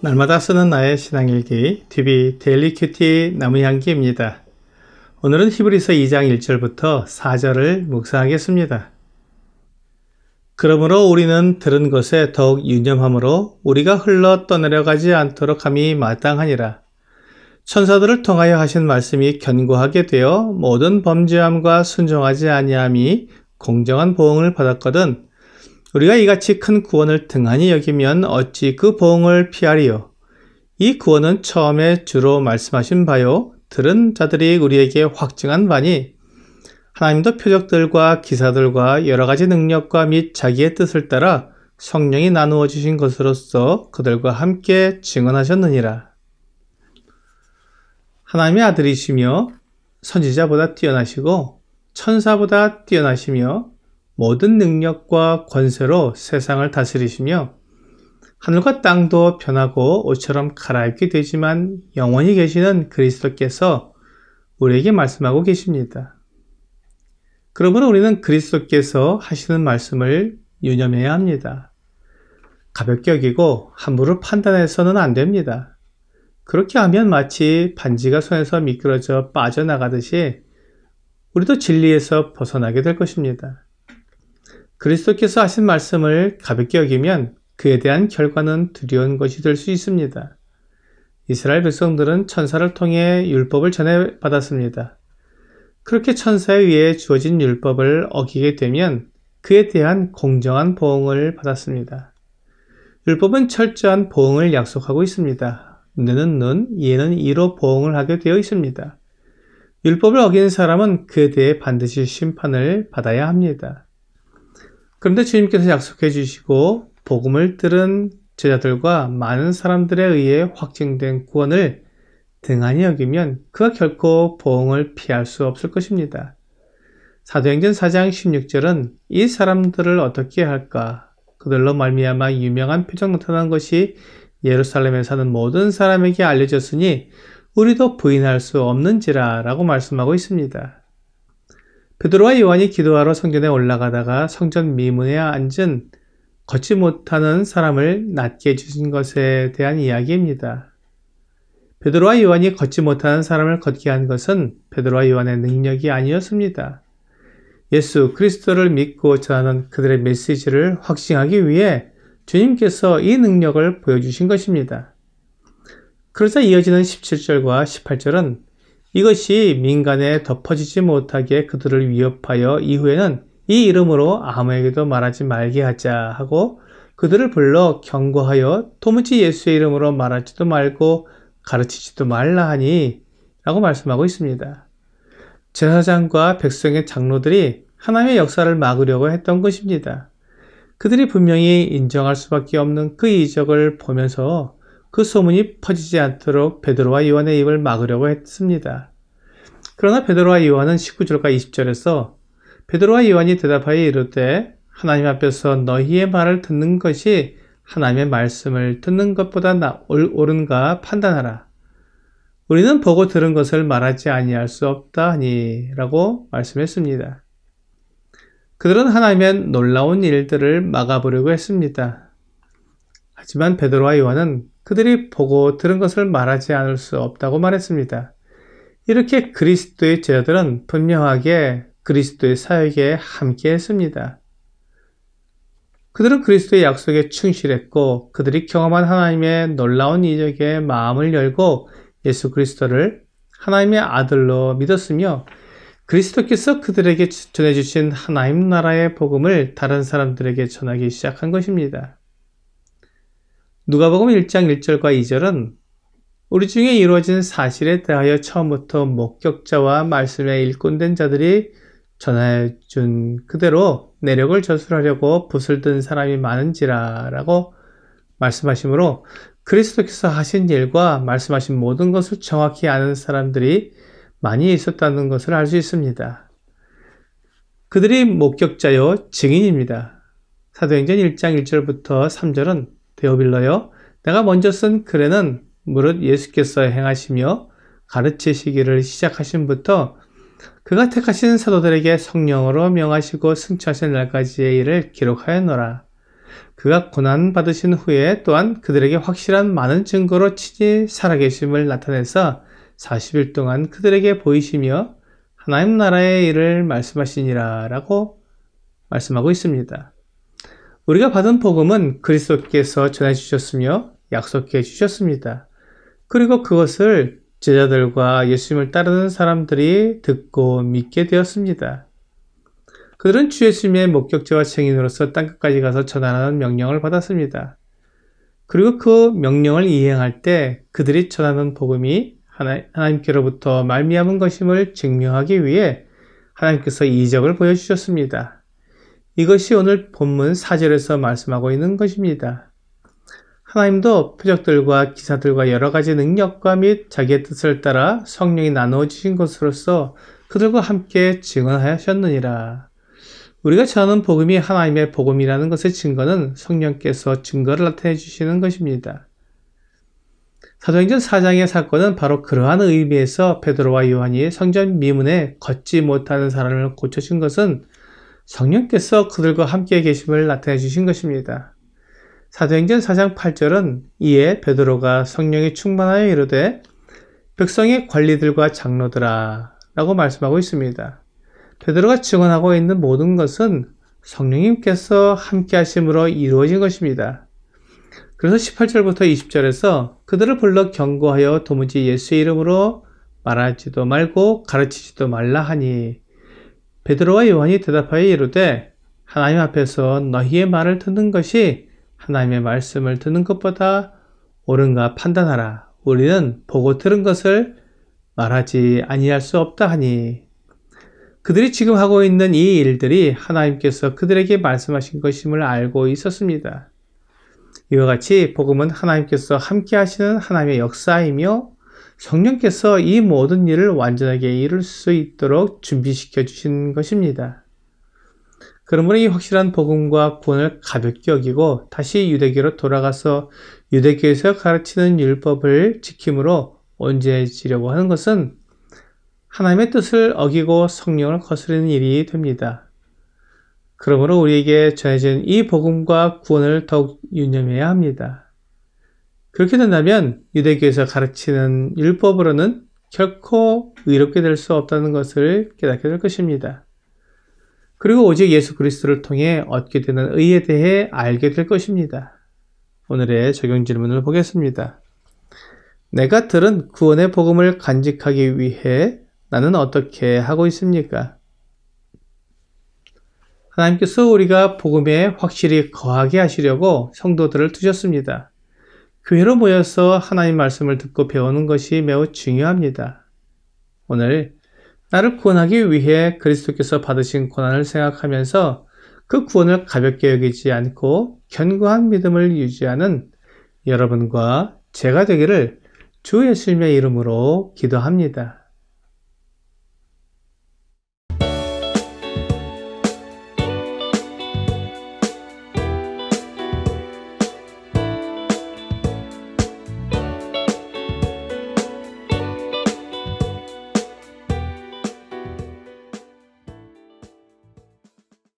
날마다 쓰는 나의 신앙일기 TV 데일리 큐티 나무향기입니다. 오늘은 히브리서 2장 1절부터 4절을 묵상하겠습니다. 그러므로 우리는 들은 것에 더욱 유념함으로 우리가 흘러 떠내려가지 않도록 함이 마땅하니라. 천사들을 통하여 하신 말씀이 견고하게 되어 모든 범죄함과 순종하지 아니함이 공정한 보응을 받았거든 우리가 이같이 큰 구원을 등한히 여기면 어찌 그 보응을 피하리요. 이 구원은 처음에 주로 말씀하신 바요 들은 자들이 우리에게 확증한 바니 하나님도 표적들과 기사들과 여러가지 능력과 및 자기의 뜻을 따라 성령이 나누어 주신 것으로서 그들과 함께 증언하셨느니라. 하나님의 아들이시며 선지자보다 뛰어나시고 천사보다 뛰어나시며 모든 능력과 권세로 세상을 다스리시며 하늘과 땅도 변하고 옷처럼 갈아입게 되지만 영원히 계시는 그리스도께서 우리에게 말씀하고 계십니다. 그러므로 우리는 그리스도께서 하시는 말씀을 유념해야 합니다. 가볍게 여기고 함부로 판단해서는 안 됩니다. 그렇게 하면 마치 반지가 손에서 미끄러져 빠져나가듯이 우리도 진리에서 벗어나게 될 것입니다. 그리스도께서 하신 말씀을 가볍게 여기면 그에 대한 결과는 두려운 것이 될 수 있습니다. 이스라엘 백성들은 천사를 통해 율법을 전해받았습니다. 그렇게 천사에 의해 주어진 율법을 어기게 되면 그에 대한 공정한 보응을 받았습니다. 율법은 철저한 보응을 약속하고 있습니다. 눈에는 눈, 이에는 이로 보응을 하게 되어 있습니다. 율법을 어기는 사람은 그에 대해 반드시 심판을 받아야 합니다. 그런데 주님께서 약속해 주시고 복음을 들은 제자들과 많은 사람들에 의해 확증된 구원을 등한히 여기면 그가 결코 보응을 피할 수 없을 것입니다. 사도행전 4장 16절은 이 사람들을 어떻게 할까? 그들로 말미암아 유명한 표적 나타난 것이 예루살렘에 사는 모든 사람에게 알려졌으니 우리도 부인할 수 없는지라 라고 말씀하고 있습니다. 베드로와 요한이 기도하러 성전에 올라가다가 성전 미문에 앉은 걷지 못하는 사람을 낫게 해주신 것에 대한 이야기입니다. 베드로와 요한이 걷지 못하는 사람을 걷게 한 것은 베드로와 요한의 능력이 아니었습니다. 예수 그리스도를 믿고 전하는 그들의 메시지를 확증하기 위해 주님께서 이 능력을 보여주신 것입니다. 그러자 이어지는 17절과 18절은 이것이 민간에 덮어지지 못하게 그들을 위협하여 이후에는 이 이름으로 아무에게도 말하지 말게 하자 하고 그들을 불러 경고하여 도무지 예수의 이름으로 말하지도 말고 가르치지도 말라 하니 라고 말씀하고 있습니다. 제사장과 백성의 장로들이 하나님의 역사를 막으려고 했던 것입니다. 그들이 분명히 인정할 수밖에 없는 그 이적을 보면서 그 소문이 퍼지지 않도록 베드로와 요한의 입을 막으려고 했습니다. 그러나 베드로와 요한은 19절과 20절에서 베드로와 요한이 대답하여 이르되 하나님 앞에서 너희의 말을 듣는 것이 하나님의 말씀을 듣는 것보다 옳은가 판단하라. 우리는 보고 들은 것을 말하지 아니할 수 없다 하니 라고 말씀했습니다. 그들은 하나님의 놀라운 일들을 막아보려고 했습니다. 하지만 베드로와 요한은 그들이 보고 들은 것을 말하지 않을 수 없다고 말했습니다. 이렇게 그리스도의 제자들은 분명하게 그리스도의 사역에 함께 했습니다. 그들은 그리스도의 약속에 충실했고 그들이 경험한 하나님의 놀라운 이적에 마음을 열고 예수 그리스도를 하나님의 아들로 믿었으며 그리스도께서 그들에게 전해주신 하나님 나라의 복음을 다른 사람들에게 전하기 시작한 것입니다. 누가복음 1장 1절과 2절은 우리 중에 이루어진 사실에 대하여 처음부터 목격자와 말씀에 일꾼된 자들이 전해준 그대로 내력을 저술하려고 붓을 든 사람이 많은지라 라고 말씀하시므로 그리스도께서 하신 일과 말씀하신 모든 것을 정확히 아는 사람들이 많이 있었다는 것을 알 수 있습니다. 그들이 목격자요 증인입니다. 사도행전 1장 1절부터 3절은 데오빌러여 내가 먼저 쓴 글에는 무릇 예수께서 행하시며 가르치시기를 시작하신부터 그가 택하신 사도들에게 성령으로 명하시고 승천하신 날까지의 일을 기록하였노라. 그가 고난받으신 후에 또한 그들에게 확실한 많은 증거로 친히 살아계심을 나타내서 40일 동안 그들에게 보이시며 하나님 나라의 일을 말씀하시니라 라고 말씀하고 있습니다. 우리가 받은 복음은 그리스도께서 전해주셨으며 약속해 주셨습니다. 그리고 그것을 제자들과 예수님을 따르는 사람들이 듣고 믿게 되었습니다. 그들은 주 예수님의 목격자와 증인으로서 땅끝까지 가서 전하라는 명령을 받았습니다. 그리고 그 명령을 이행할 때 그들이 전하는 복음이 하나님께로부터 말미암은 것임을 증명하기 위해 하나님께서 이적을 보여주셨습니다. 이것이 오늘 본문 4절에서 말씀하고 있는 것입니다. 하나님도 표적들과 기사들과 여러 가지 능력과 및 자기의 뜻을 따라 성령이 나누어 주신 것으로서 그들과 함께 증언하셨느니라. 우리가 전하는 복음이 하나님의 복음이라는 것의 증거는 성령께서 증거를 나타내 주시는 것입니다. 사도행전 4장의 사건은 바로 그러한 의미에서 베드로와 요한이 성전 미문에 걷지 못하는 사람을 고쳐준 것은 성령께서 그들과 함께 계심을 나타내 주신 것입니다. 사도행전 4장 8절은 이에 베드로가 성령에 충만하여 이르되 백성의 관리들과 장로들아 라고 말씀하고 있습니다. 베드로가 증언하고 있는 모든 것은 성령님께서 함께 하심으로 이루어진 것입니다. 그래서 18절부터 20절에서 그들을 불러 경고하여 도무지 예수의 이름으로 말하지도 말고 가르치지도 말라 하니 베드로와 요한이 대답하여 이르되 하나님 앞에서 너희의 말을 듣는 것이 하나님의 말씀을 듣는 것보다 옳은가 판단하라. 우리는 보고 들은 것을 말하지 아니할 수 없다 하니 그들이 지금 하고 있는 이 일들이 하나님께서 그들에게 말씀하신 것임을 알고 있었습니다. 이와 같이 복음은 하나님께서 함께 하시는 하나님의 역사이며 성령께서 이 모든 일을 완전하게 이룰 수 있도록 준비시켜 주신 것입니다. 그러므로 이 확실한 복음과 구원을 가볍게 여기고 다시 유대교로 돌아가서 유대교에서 가르치는 율법을 지킴으로 온전해지려고 하는 것은 하나님의 뜻을 어기고 성령을 거스르는 일이 됩니다. 그러므로 우리에게 전해진 이 복음과 구원을 더욱 유념해야 합니다. 그렇게 된다면 유대교에서 가르치는 율법으로는 결코 의롭게 될 수 없다는 것을 깨닫게 될 것입니다. 그리고 오직 예수 그리스도를 통해 얻게 되는 의에 대해 알게 될 것입니다. 오늘의 적용 질문을 보겠습니다. 내가 들은 구원의 복음을 간직하기 위해 나는 어떻게 하고 있습니까? 하나님께서 우리가 복음에 확실히 거하게 하시려고 성도들을 두셨습니다. 교회로 모여서 하나님 말씀을 듣고 배우는 것이 매우 중요합니다. 오늘 나를 구원하기 위해 그리스도께서 받으신 고난을 생각하면서 그 구원을 가볍게 여기지 않고 견고한 믿음을 유지하는 여러분과 제가 되기를 주 예수님의 이름으로 기도합니다.